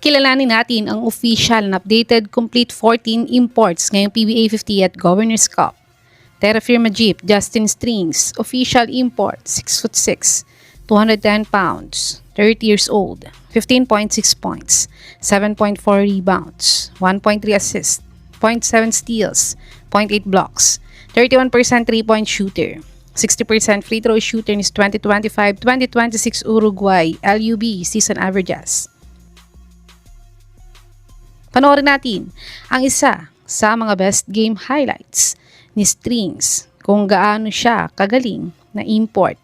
Kilalanin natin ang official na updated complete 14 imports ngayong PBA 50 at Governors Cup. Terra Firma Jeep Justin Strings, official import, 6'6", 210 pounds, 30 years old, 15.6 points, 7.4 rebounds, 1.3 assists, 0.7 steals, 0.8 blocks, 31% 3-point shooter, 60% free throw shooter is 2025-2026 Uruguay LUB season averages. Panoorin natin ang isa sa mga best game highlights ni Strings kung gaano siya kagaling na import.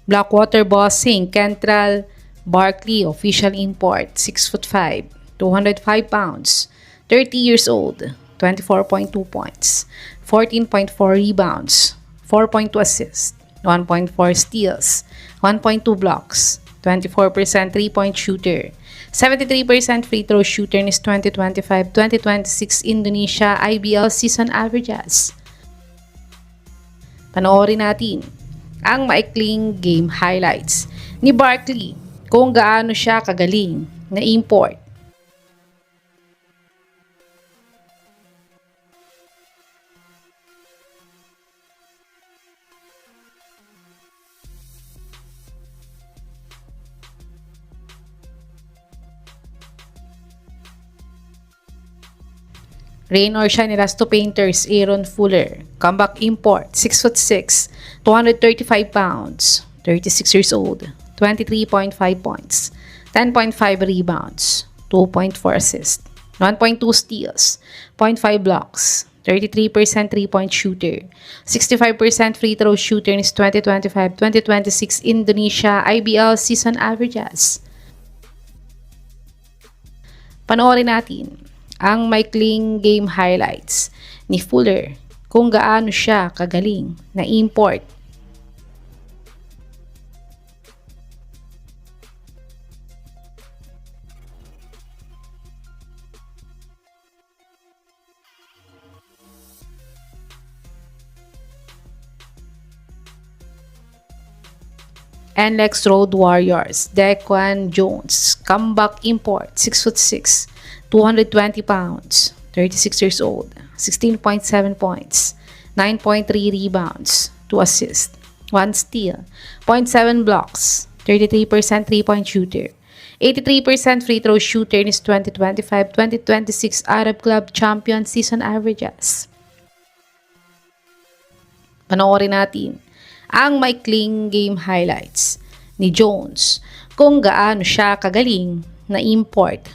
Blackwater Bossing Kentral Barkley, official import, 6'5", 205 pounds, 30 years old, 24.2 points, 14.4 rebounds, 4.2 assists, 1.4 steals, 1.2 blocks, 24% 3-point shooter, 73% free throw shooter is 2025-2026 Indonesia IBL season averages. Panoorin natin ang maikling game highlights ni Barkley kung gaano siya kagaling na import. Rain or Shine Elasto Painters Aaron Fuller, comeback import, 6'6", 235 pounds, 36 years old, 23.5 points, 10.5 rebounds, 2.4 assists, 1.2 steals, 0.5 blocks, 33% 3-point shooter, 65% free throw shooter is 2025-2026 Indonesia IBL season averages. Panoorin natin ang maikling game highlights ni Fuller kung gaano siya kagaling na import. NLEX Road Warriors, Dequan Jones, comeback import, 6'6", 220 pounds, 36 years old, 16.7 points, 9.3 rebounds, 2 assists, 1 steal, 0.7 blocks, 33% 3-point shooter, 83% free throw shooter in his 2025-2026 Arab Club Champion season averages. Panoorin natin ang maikling game highlights ni Jones kung gaano siya kagaling na import.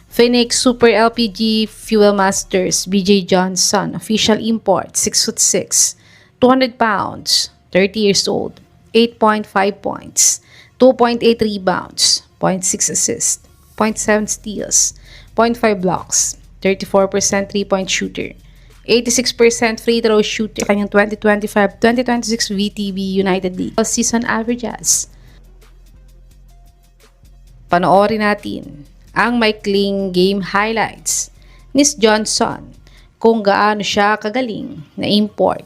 Phoenix Super LPG Fuel Masters BJ Johnson, official import, 6'6", 200 pounds, 30 years old, 8.5 points, 2.8 rebounds, 0.6 assists, 0.7 steals, 0.5 blocks, 34% 3-point shooter, 86% free throw shooter, kanyang 2025-2026 VTB United League season averages. Panoorin natin ang maikling game highlights ni Johnson kung gaano siya kagaling na import.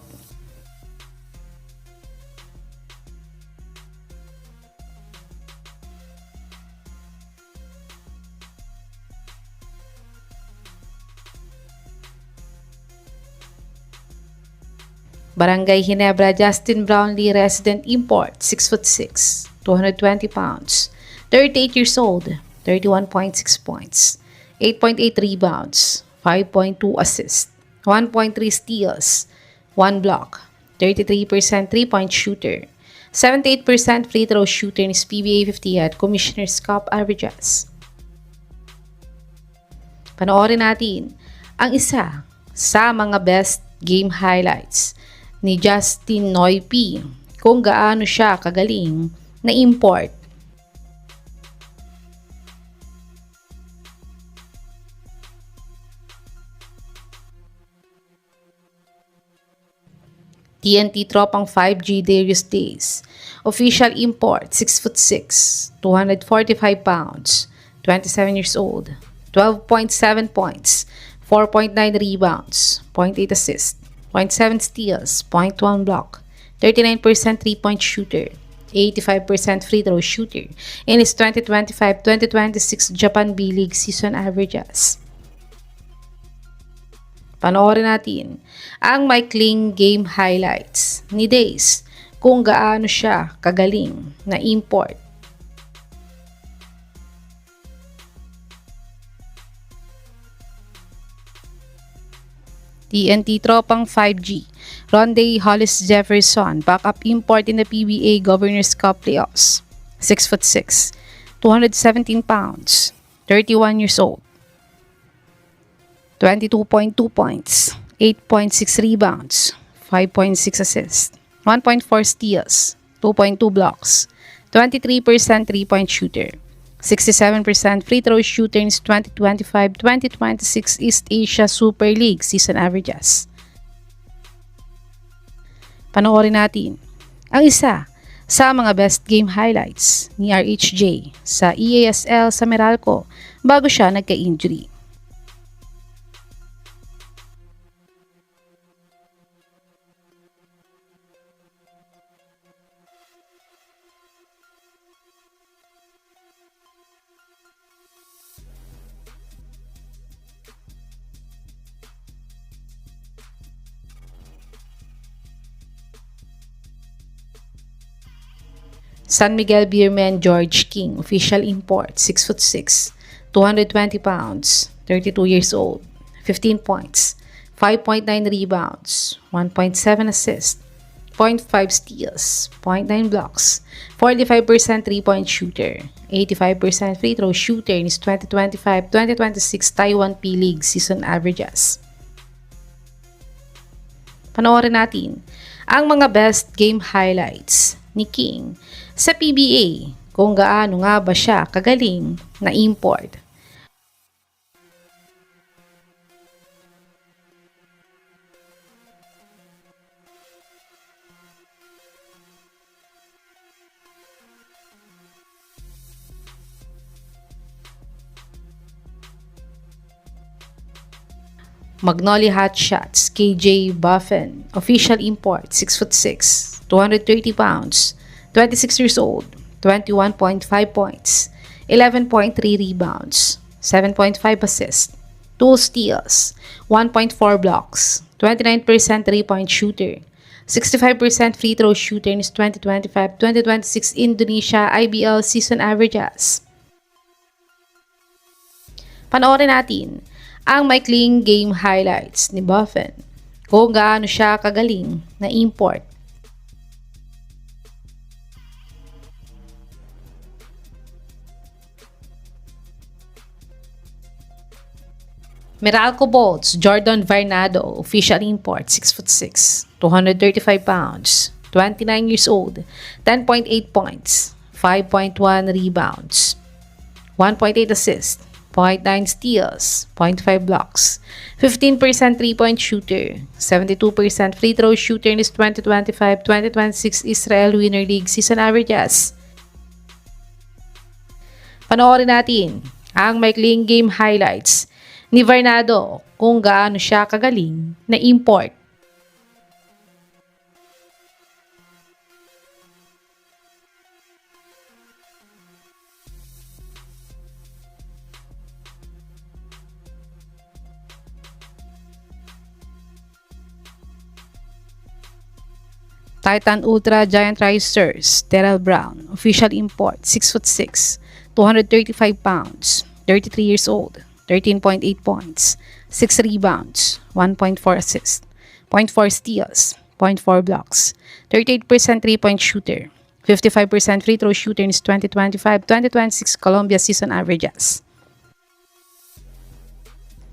Barangay Ginebra Justin Brownlee resident import, 6'6", 220 pounds, 38 years old, 31.6 points, 8.8 rebounds, 5.2 assists, 1.3 steals, 1 block, 33% 3-point shooter, 78% free throw shooter in his PBA 50 at Commissioner's Cup averages. Panoorin natin ang isa sa mga best game highlights ni Justin Noypi kung gaano siya kagaling na import. TNT Tropang 5G Darius Days. Official import, 6'6", 245 pounds, 27 years old, 12.7 points, 4.9 rebounds, zero point 0.8 assists, zero point 0.7 steals, zero point 0.1 block, 39% three-point shooter, 85% free throw shooter in his 2025-2026 Japan B-League season averages. Panoorin natin ang maikling game highlights ni Days kung gaano siya kagaling na import. TNT Tropang 5G, Rondae Hollis Jefferson, backup import in the PBA Governors Cup playoffs. 6'6", 217 pounds, 31 years old, 22.2 points, 8.6 rebounds, 5.6 assists, 1.4 steals, 2.2 blocks, 23% three-point shooter, 67% free throw shooter in 2025-2026 East Asia Super League season averages. Panoorin natin ang isa sa mga best game highlights ni RHJ sa EASL sa Meralco bago siya nagka-injury. San Miguel Beerman George King, official import, 6'6", 220 pounds, 32 years old, 15 points, 5.9 rebounds, 1.7 assists, 0.5 steals, 0.9 blocks, 45% three-point shooter, 85% free throw shooter in his 2025-2026 Taiwan P-League season averages. Panoorin natin ang mga best game highlights ni King sa PBA kung gaano nga ba siya kagaling na import. Magnolia Hot Shots, KJ Buffen, official import, 6'6", 230 pounds, 26 years old, 21.5 points, 11.3 rebounds, 7.5 assists, 2 steals, 1.4 blocks, 29% three-point shooter, 65% free throw shooter in his 2025-2026 Indonesia IBL season averages. Panoorin natin ang maikling game highlights ni Buffen kung gaano siya kagaling na import. Meralco Bolts, Jordan Varnado, official import, 6'6", 235 pounds, 29 years old, 10.8 points, 5.1 rebounds, 1.8 assists, 0.9 steals, 0.5 blocks, 15% three-point shooter, 72% free throw shooter in his 2025-2026 Israel Winter League season averages. Panoorin natin ang maikling game highlights ni Varnado kung gaano siya kagaling na import. Titan Ultra Giant Risers, Terrell Brown, official import, 6'6", 235 pounds, 33 years old, 13.8 points, 6 rebounds, 1.4 assists, 0.4 steals, 0.4 blocks, 38% three-point shooter, 55% free throw shooter in his 2025-2026 Columbia season averages.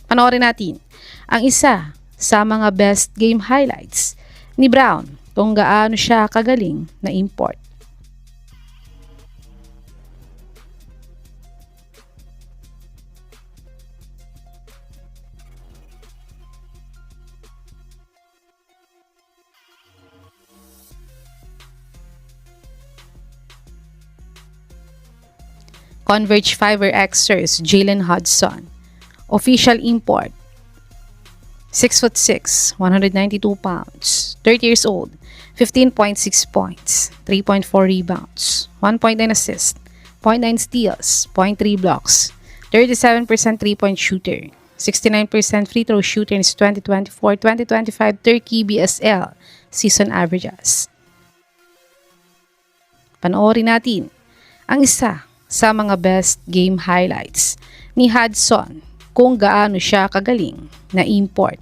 Panoorin natin ang isa sa mga best game highlights ni Brown kung gaano siya kagaling na import. Converge Fiber Xers, Jalen Hudson. Official import. 6'6", 192 pounds, 30 years old, 15.6 points, 3.4 rebounds, 1.9 assists, 0.9 steals, 0.3 blocks, 37% 3-point shooter, 69% free throw shooter in his 2024-2025 Turkey BSL season averages. Panoorin natin ang isa sa mga best game highlights ni Hudson kung gaano siya kagaling na import.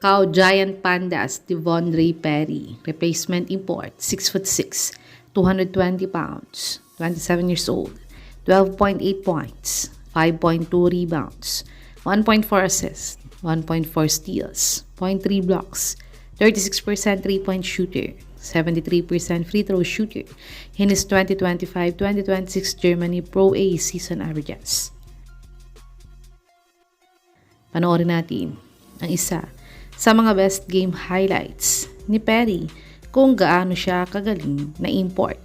Cow Giant Pandas, Devondre Perry, replacement import, 6'6", 220 pounds, 27 years old, 12.8 points, 5.2 rebounds, 1.4 assists, 1.4 steals, 0.3 blocks, 36% 3-point shooter, 73% free throw shooter in his 2025-2026 Germany Pro A season averages. Panoorin natin ang isa sa mga best game highlights ni Perry kung gaano siya kagaling na import.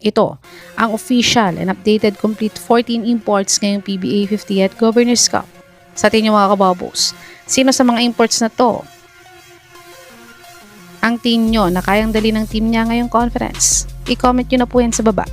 Ito ang official and updated complete 14 imports ngayong PBA 50th Governors Cup. Sa atin yung mga kababos, sino sa mga imports na to ang team nyo na kayang dali ng team niya ngayong conference? I-comment nyo na po yan sa baba.